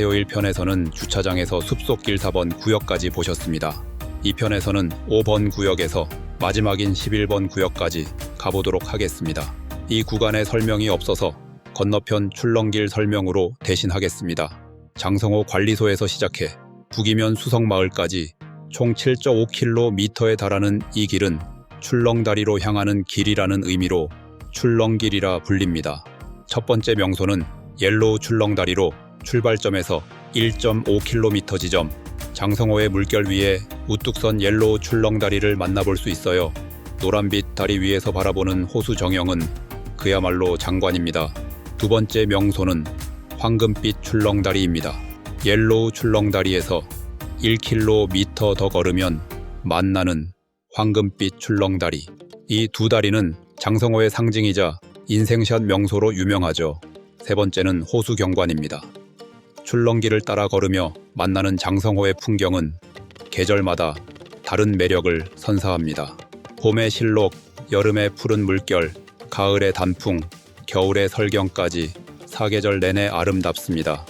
안녕하세요 1편에서는 주차장에서 숲속 1-4번 구역까지 보셨습니다. 2편에서는 5번 구역에서 마지막인 11번 구역까지 가보도록 하겠습니다. 이 구간에 설명이 없어서 건너편 출렁길 설명으로 대신하겠습니다. 장성호 관리소에서 시작해 북이면 수성마을까지 총 7.5km에 달하는 이 길은 출렁다리로 향하는 길이라는 의미로 출렁길이라 불립니다. 첫 번째 명소는 옐로우 출렁다리로 출발점에서 1.5km 지점 장성호의 물결 위에 우뚝 선 옐로우 출렁다리를 만나볼 수 있어요. 노란빛 다리 위에서 바라보는 호수 정형은 그야말로 장관입니다. 두 번째 명소는 황금빛 출렁다리입니다. 옐로우 출렁다리에서 1km 더 걸으면 만나는 황금빛 출렁다리. 이 두 다리는 장성호의 상징이자 인생샷 명소로 유명하죠. 세 번째는 호수 경관입니다. 출렁길을 따라 걸으며 만나는 장성호의 풍경은 계절마다 다른 매력을 선사합니다. 봄의 실록, 여름의 푸른 물결, 가을의 단풍, 겨울의 설경까지 사계절 내내 아름답습니다.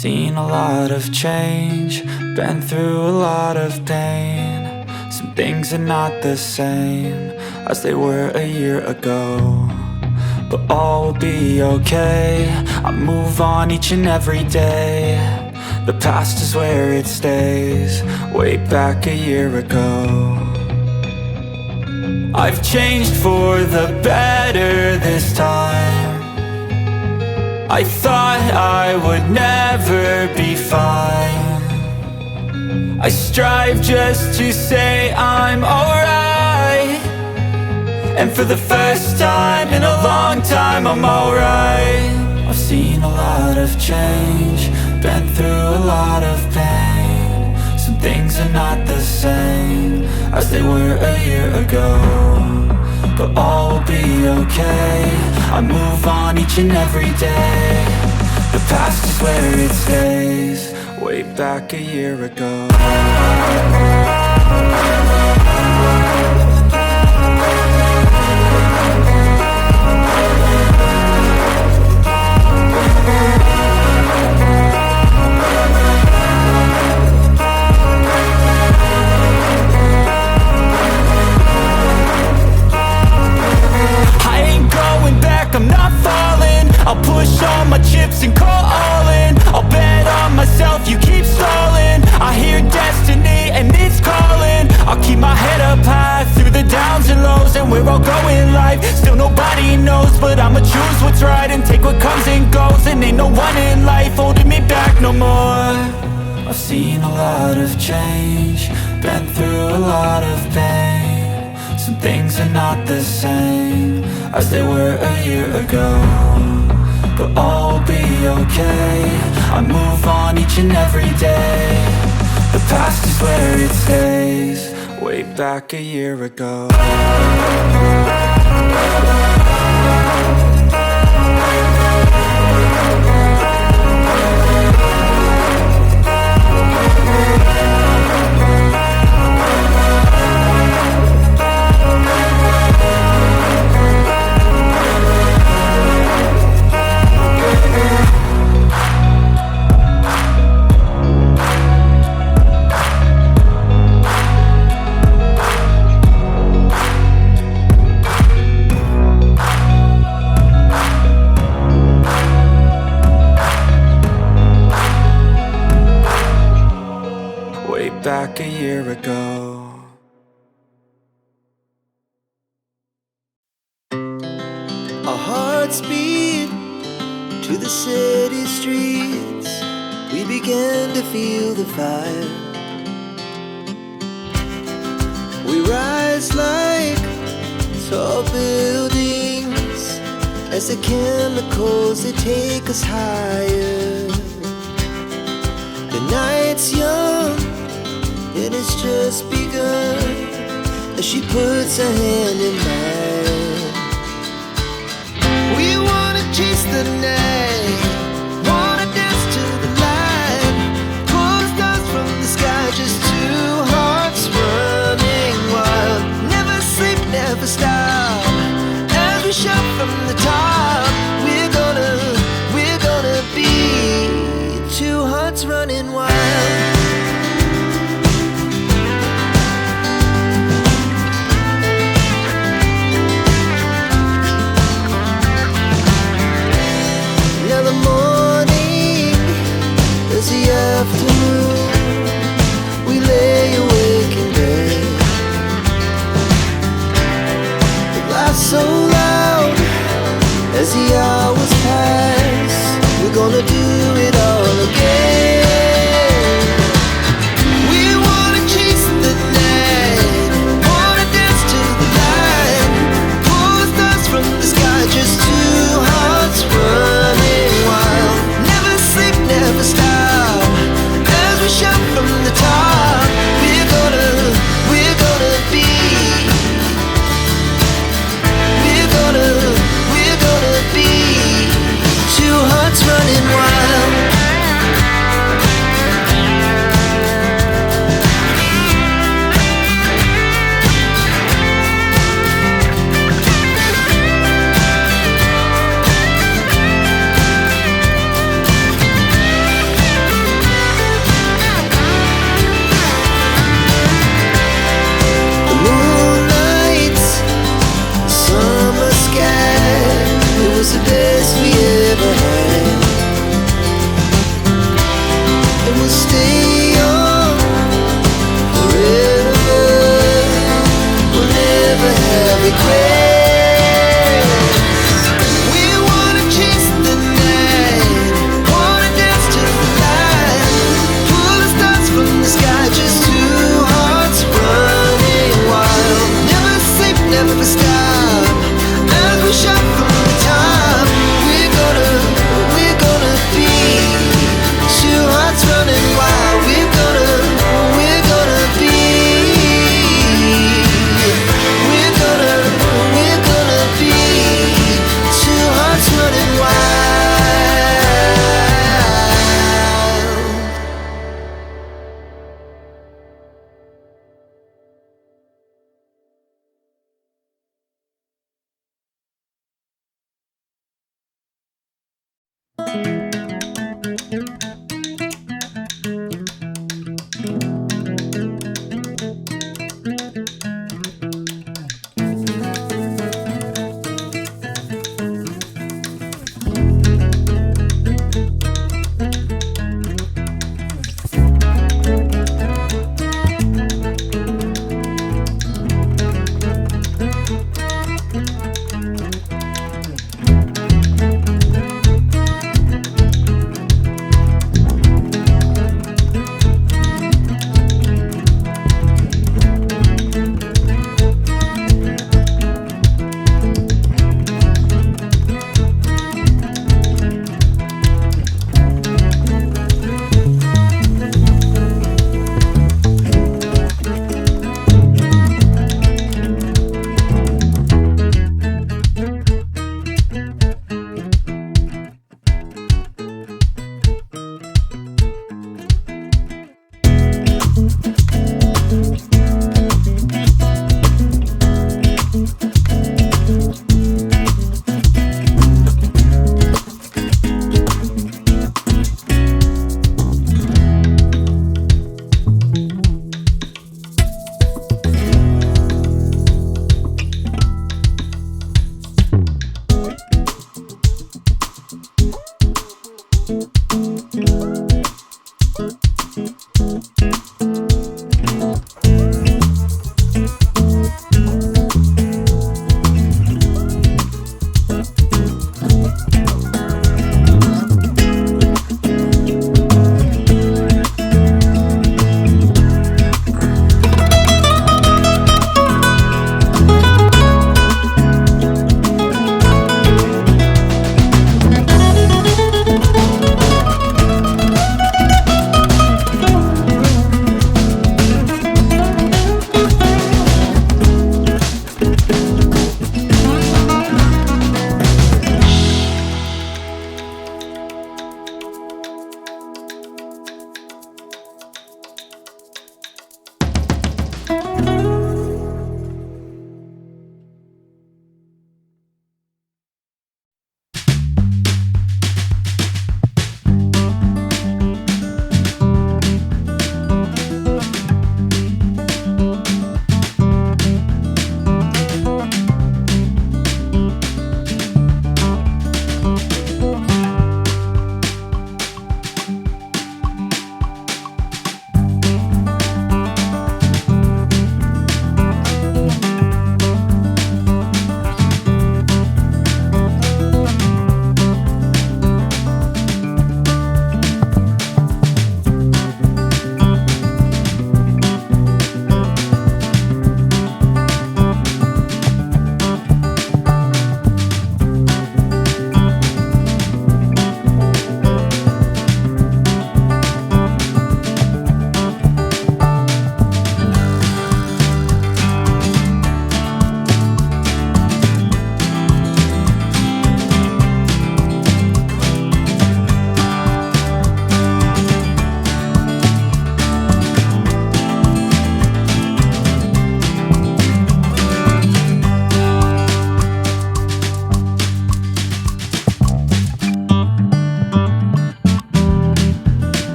Seen a lot of change, been through a lot of pain. Some things are not the same as they were a year ago, but all will be okay. I move on each and every day. The past is where it stays, way back a year ago. I've changed for the better this time. I thought I would never be fine. I strive just to say I'm alright, and for the first time in a long time I'm alright. I've seen a lot of change, been through a lot of pain. Some things are not the same as they were a year ago, but all will be okay. I move on each and every day. The past is where it stays, way back a year ago. I'm not falling, I'll push all my chips and call all in. I'll bet on myself, you keep stalling. I hear destiny and it's calling. I'll keep my head up high through the downs and lows, and where I'll go in life, still nobody knows. But I'ma choose what's right and take what comes and goes, and ain't no one in life holding me back no more. I've seen a lot of change, been through a lot of pain. Some things are not the same as they were a year ago, but all will be okay. I move on each and every day. The past is where it stays, way back a year ago. way back a year ago. Our hearts beat to the city streets. We began to feel the fire. We rise like tall buildings as the chemicals, they take us higher. The night's young and it's just begun as she puts her hand in mine. We wanna chase the night, wanna dance to the light, pull the stars from the sky, just two hearts running wild. Never sleep, never stop, as we shout from the top. We're gonna be two hearts running wild. Now the morning is the afternoon. We lay awake in bed. The laugh's so loud as the hours pass. We're gonna do it all again. We wanna chase the night, wanna dance to the light, pull the stars from the sky, just two hearts running wild. Never sleep, never stop, as we shout from the top. We're gonna be, we're gonna be two hearts running wild. The moonlight, summer sky, it was the best we ever had. And we'll stay on forever. We'll never have regrets. We wanna chase the night, wanna dance to the light, pull the stars from the sky, just two hearts running wild. Never sleep, never stop, as we shout from the top. We're gonna be two hearts running wild. We're gonna be, we're gonna be two hearts running wild.